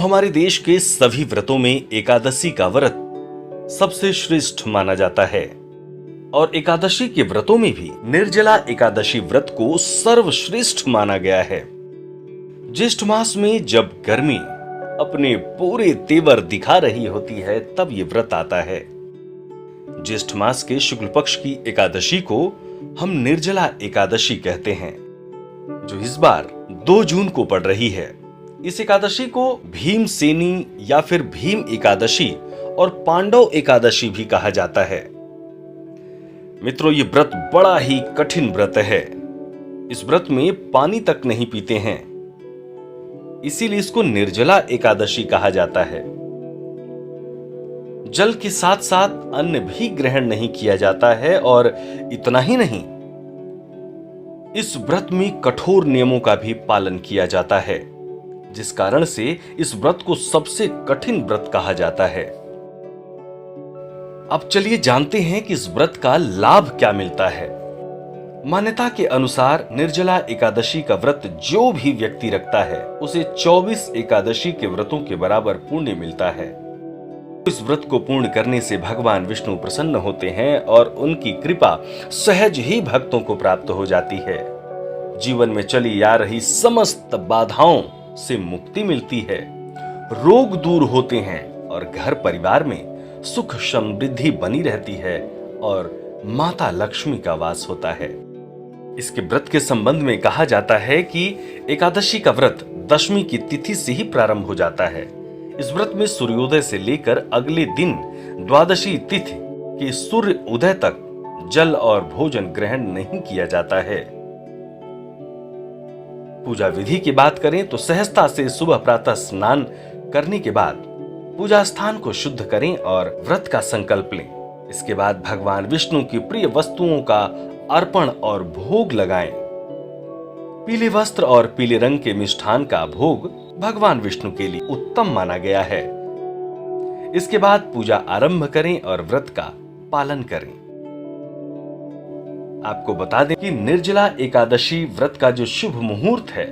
हमारे देश के सभी व्रतों में एकादशी का व्रत सबसे श्रेष्ठ माना जाता है और एकादशी के व्रतों में भी निर्जला एकादशी व्रत को सर्वश्रेष्ठ माना गया है। ज्येष्ठ मास में जब गर्मी अपने पूरे तेवर दिखा रही होती है तब ये व्रत आता है। ज्येष्ठ मास के शुक्ल पक्ष की एकादशी को हम निर्जला एकादशी कहते हैं, जो इस बार 2 जून को पड़ रही है। इस एकादशी को भीमसेनी या फिर भीम एकादशी और पांडव एकादशी भी कहा जाता है। मित्रों, ये व्रत बड़ा ही कठिन व्रत है। इस व्रत में पानी तक नहीं पीते हैं, इसीलिए इसको निर्जला एकादशी कहा जाता है। जल के साथ साथ अन्न भी ग्रहण नहीं किया जाता है और इतना ही नहीं, इस व्रत में कठोर नियमों का भी पालन किया जाता है, जिस कारण से इस व्रत को सबसे कठिन व्रत कहा जाता है। अब चलिए जानते हैं कि इस व्रत का लाभ क्या मिलता है। मान्यता के अनुसार निर्जला एकादशी का व्रत जो भी व्यक्ति रखता है उसे 24 एकादशी के व्रतों के बराबर पुण्य मिलता है। इस व्रत को पूर्ण करने से भगवान विष्णु प्रसन्न होते हैं और उनकी कृपा सहज ही भक्तों को प्राप्त हो जाती है। जीवन में चली आ रही समस्त बाधाओं से मुक्ति मिलती है, रोग दूर होते हैं और घर परिवार में सुख समृद्धि बनी रहती है और माता लक्ष्मी का वास होता है। इसके व्रत के संबंध में कहा जाता है कि एकादशी का व्रत दशमी की तिथि से ही प्रारंभ हो जाता है। इस व्रत में सूर्योदय से लेकर अगले दिन द्वादशी तिथि के सूर्य उदय तक जल और भोजन ग्रहण नहीं किया जाता है। पूजा विधि की बात करें तो सहजता से सुबह प्रातः स्नान करने के बाद पूजा स्थान को शुद्ध करें और व्रत का संकल्प लें। इसके बाद भगवान विष्णु की प्रिय वस्तुओं का अर्पण और भोग लगाएं। पीले वस्त्र और पीले रंग के मिष्ठान का भोग भगवान विष्णु के लिए उत्तम माना गया है। इसके बाद पूजा आरंभ करें और व्रत का पालन करें। आपको बता दें कि निर्जला एकादशी व्रत का जो शुभ मुहूर्त है,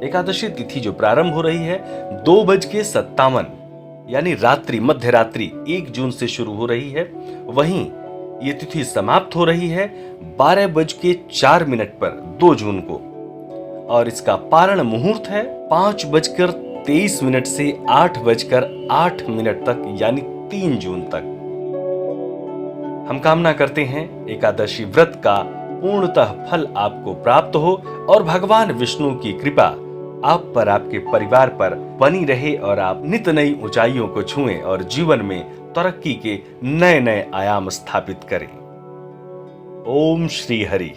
एकादशी तिथि जो प्रारंभ हो रही है 2:57 यानी रात्रि मध्य रात्रि 1 जून से शुरू हो रही है, वहीं ये तिथि समाप्त हो रही है 12:04 पर 2 जून को, और इसका पारण मुहूर्त है 5:23 से 8:08 तक यानी 3 जून तक। हम कामना करते हैं एकादशी व्रत का पूर्णतः फल आपको प्राप्त हो और भगवान विष्णु की कृपा आप पर, आपके परिवार पर बनी रहे और आप नित नई ऊंचाइयों को छुएं और जीवन में तरक्की के नए नए आयाम स्थापित करें। ओम श्री हरि।